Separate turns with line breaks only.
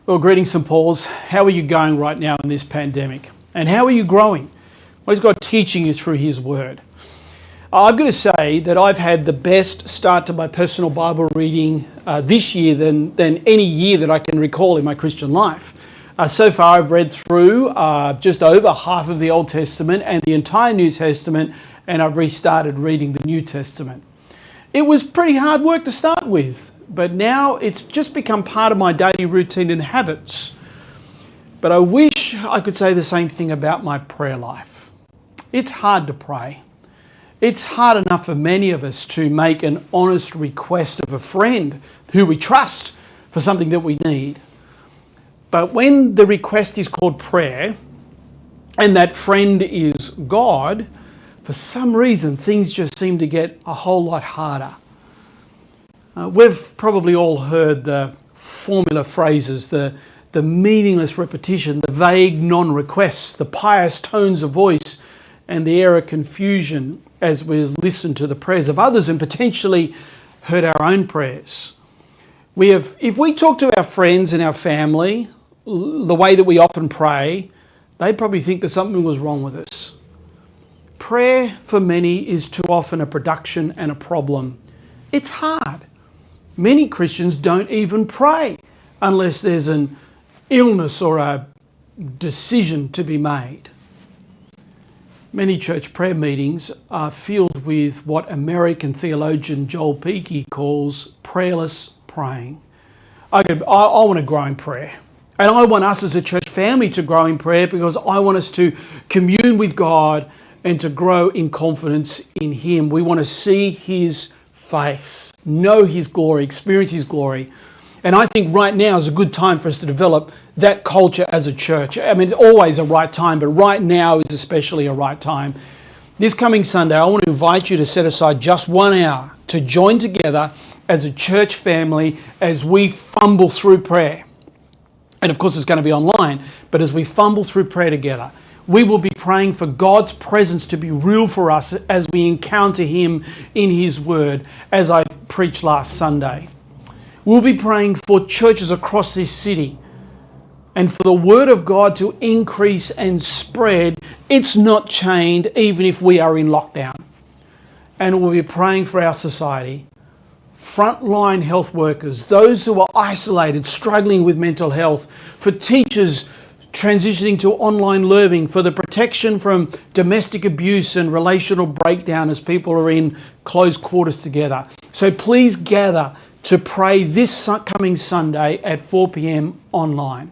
Well, greetings, St. Paul's. How are you going right now in this pandemic? And how are you growing? What is God teaching you through His Word? I'm going to say that I've had the best start to my personal Bible reading this year than any year that I can recall in my Christian life. So far I've read through just over half of the Old Testament and the entire New Testament, and I've restarted reading the New Testament. It was pretty hard work to start with, but now it's just become part of my daily routine and habits. But I wish I could say the same thing about my prayer life. It's hard to pray. It's hard enough for many of us to make an honest request of a friend who we trust for something that we need. But when the request is called prayer, and that friend is God, for some reason things just seem to get a whole lot harder. We've probably all heard the formula phrases, the meaningless repetition, the vague non-requests, the pious tones of voice, and the air of confusion as we listen to the prayers of others and potentially heard our own prayers. If we talk to our friends and our family the way that we often pray, they'd probably think that something was wrong with us. Prayer for many is too often a production and a problem. It's hard. Many Christians don't even pray unless there's an illness or a decision to be made. Many church prayer meetings are filled with what American theologian Joel Peakey calls prayerless praying. I want to grow in prayer. And I want us as a church family to grow in prayer because I want us to commune with God and to grow in confidence in Him. We want to see His face, know His glory, experience His glory. And I think right now is a good time for us to develop that culture as a church. I mean, it's always a right time, but right now is especially a right time. This coming Sunday, I want to invite you to set aside just 1 hour to join together as a church family as we fumble through prayer. And of course, it's going to be online, but as we fumble through prayer together, we will be praying for God's presence to be real for us as we encounter Him in His Word, as I preached last Sunday. We'll be praying for churches across this city and for the Word of God to increase and spread. It's not chained even if we are in lockdown. And we'll be praying for our society. Frontline health workers, those who are isolated, struggling with mental health, for teachers transitioning to online learning, for the protection from domestic abuse and relational breakdown as people are in close quarters together. So please gather to pray this coming Sunday at 4 p.m. online.